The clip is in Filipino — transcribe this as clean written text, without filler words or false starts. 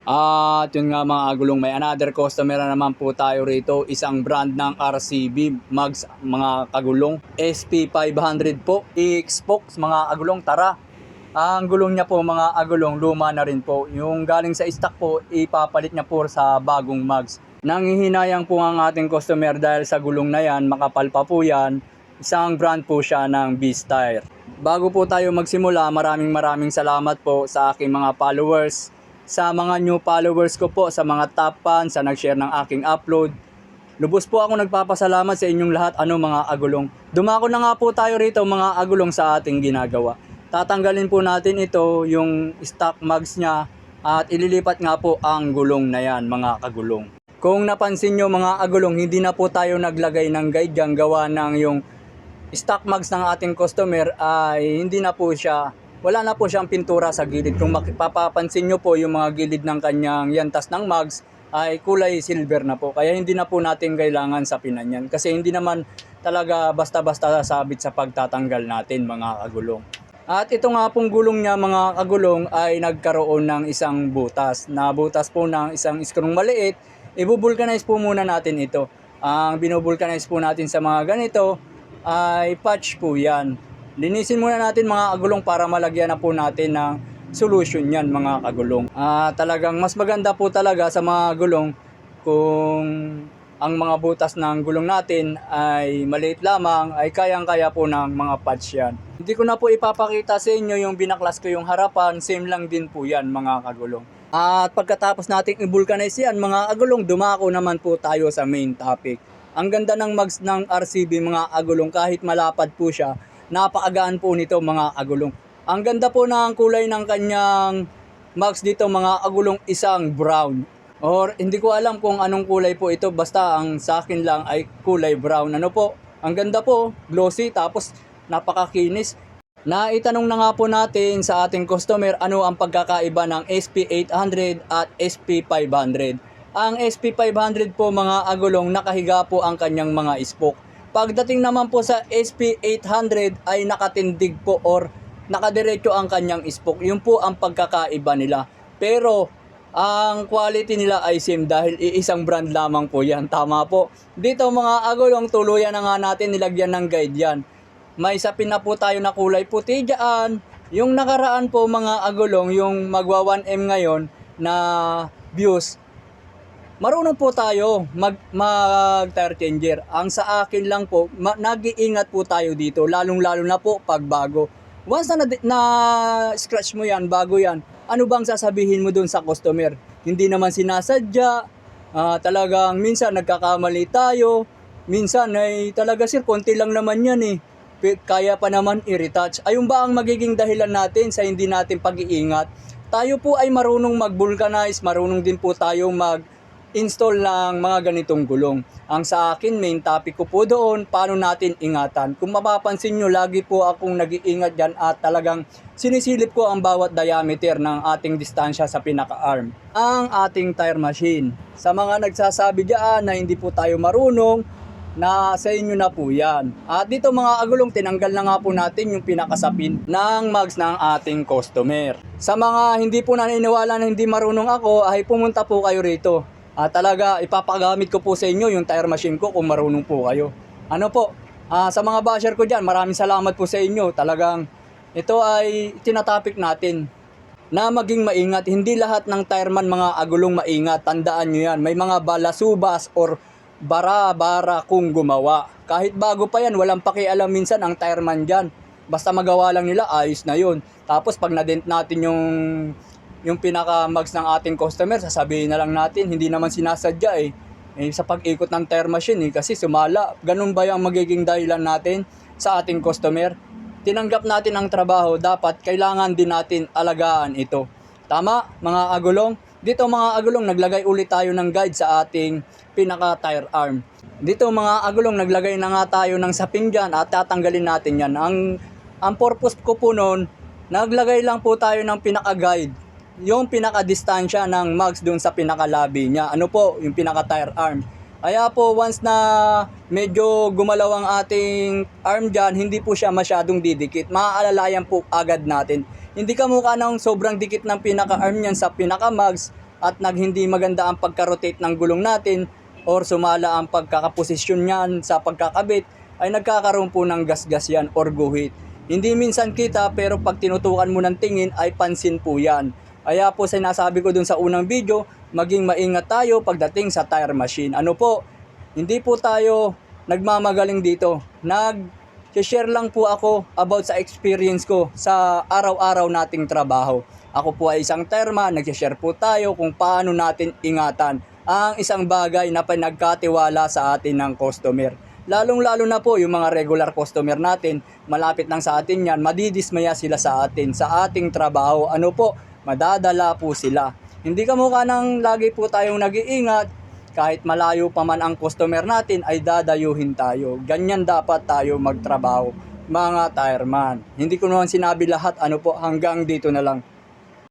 At yun nga mga agulong, may another customer na naman po tayo rito. Isang brand ng RCB mags mga kagulong. SP500 po. Xbox mga agulong, tara. Ang gulong niya po mga agulong, luma na rin po. Yung galing sa stock po, ipapalit niya po sa bagong mags. Nanghihinayang po ang ating customer dahil sa gulong na yan, makapal pa po yan. Isang brand po siya ng B-Style. Bago po tayo magsimula, maraming salamat po sa aking mga followers. Sa mga new followers ko po, sa mga top fans, sa nag-share ng aking upload. Lubos po ako nagpapasalamat sa inyong lahat, mga agulong. Dumako na nga po tayo rito mga agulong sa ating ginagawa. Tatanggalin po natin ito, yung stock mags niya, at ililipat nga po ang gulong na yan mga kagulong. Kung napansin nyo mga agulong, hindi na po tayo naglagay ng guide dyan, gawa ng yung stock mags ng ating customer ay hindi na po siya, wala na po siyang pintura sa gilid. Kung mapapansin nyo po yung mga gilid ng kanyang yantas ng mags ay kulay silver na po. Kaya hindi na po natin kailangan sapinan yan. Kasi hindi naman talaga basta-basta sabit sa pagtatanggal natin mga kagulong. At ito nga pong gulong niya mga kagulong ay nagkaroon ng isang butas. Na butas po ng isang screw maliit. Ibubulkanize po muna natin ito. Ang binubulkanize po natin sa mga ganito ay patch po yan. Linisin muna natin mga kagulong para malagyan na po natin ng solution yan mga kagulong. Talagang mas maganda po talaga sa mga gulong kung ang mga butas ng gulong natin ay maliit lamang, ay kayang-kaya po ng mga patch yan. Hindi ko na po ipapakita sa inyo yung binaklas ko yung harapan, same lang din po yan mga kagulong. At pagkatapos nating i-vulcanize yan mga kagulong, dumako naman po tayo sa main topic. Ang ganda ng mags ng RCB mga kagulong, kahit malapad po siya, napakagaan po nito mga agulong. Ang ganda po ng kulay ng kanyang mags dito mga agulong, isang brown. Or hindi ko alam kung anong kulay po ito, basta ang sa akin lang ay kulay brown. Ano po? Ang ganda po, glossy, tapos napakakinis. Naitanong na nga po natin sa ating customer ano ang pagkakaiba ng SP800 at SP500. Ang SP500 po mga agulong, nakahiga po ang kanyang mga spoke. Pagdating naman po sa SP800 ay nakatindig po or nakadiretso ang kanyang spoke. Yun po ang pagkakaiba nila. Pero ang quality nila ay same dahil iisang brand lamang po yan. Tama po. Dito mga agulong, tuluyan na nga natin nilagyan ng guide yan. May sapin na po tayo na kulay puti dyan. Yung nakaraan po mga agulong, yung magwa 1M ngayon na views, marunong po tayo mag-tire changer. Ang sa akin lang po, nag-iingat po tayo dito, lalong-lalo na po pag bago. Once na scratch mo yan, bago yan, ano bang sasabihin mo dun sa customer? Hindi naman sinasadya, talagang minsan nagkakamali tayo, minsan ay talaga sir, konti lang naman yan eh. Kaya pa naman i-retouch. Ayun ba ang magiging dahilan natin sa hindi natin pag-iingat? Tayo po ay marunong mag-vulcanize, marunong din po tayo install ng mga ganitong gulong. Ang sa akin, main topic ko po doon, paano natin ingatan. Kung mapapansin nyo, lagi po akong nag-iingat dyan at talagang sinisilip ko ang bawat diameter ng ating distansya sa pinaka-arm. Ang ating tire machine. Sa mga nagsasabi dyan na hindi po tayo marunong, na sa inyo na po yan. At dito mga agulong, tinanggal na nga po natin yung pinakasapin ng mags ng ating customer. Sa mga hindi po naniniwala na hindi marunong ako, ay pumunta po kayo rito. Talaga ipapagamit ko po sa inyo yung tire machine ko kung marunong po kayo. Ano po, sa mga basher ko dyan, maraming salamat po sa inyo. Talagang ito ay tinatopic natin na maging maingat. Hindi lahat ng tireman mga agulong maingat. Tandaan nyo yan. May mga balasubas or bara-bara kung gumawa. Kahit bago pa yan, walang pakialam minsan ang tireman dyan. Basta magawa lang nila, ayos na yun. Tapos pag nadent natin yung pinaka-mags ng ating customer, sasabihin na lang natin, hindi naman sinasadya sa pag-ikot ng tire machine kasi sumala. Ganun ba yung magiging dahilan natin sa ating customer? Tinanggap natin ang trabaho, dapat kailangan din natin alagaan ito. Tama mga agulong? Dito mga agulong, naglagay ulit tayo ng guide sa ating pinaka-tire arm. Dito mga agulong, naglagay na nga tayo ng sapin dyan at tatanggalin natin yan. Ang purpose ko po noon, naglagay lang po tayo ng pinaka-guide, yung pinaka-distansya ng mags dun sa pinaka-labi niya. Ano po? Yung pinaka-tire arm. Kaya po once na medyo gumalaw ang ating arm dyan, hindi po siya masyadong didikit. Maaalalayan po agad natin. Hindi kamukha ng sobrang dikit ng pinaka-arm niyan sa pinaka-mags at hindi maganda ang pagka-rotate ng gulong natin or sumala ang pagkakaposisyon niyan sa pagkakabit, ay nagkakaroon po ng gasgas yan or guhit. Hindi minsan kita pero pag tinutukan mo ng tingin ay pansin po yan. Kaya po sinasabi ko dun sa unang video, maging maingat tayo pagdating sa tire machine. Ano po, hindi po tayo nagmamagaling dito. Nag-share lang po ako about sa experience ko sa araw-araw nating trabaho. Ako po ay isang tireman, nag-share po tayo kung paano natin ingatan ang isang bagay na pinagkatiwala sa atin ng customer. Lalong-lalo na po yung mga regular customer natin, malapit lang sa atin yan, madidismaya sila sa atin, sa ating trabaho. Ano po, madadala po sila. Hindi kamukha ng lagi po tayong nag-iingat, kahit malayo pa man ang customer natin ay dadayuhin tayo. Ganyan dapat tayo magtrabaho, mga tireman. Hindi ko naman sinabi lahat, ano po, hanggang dito na lang.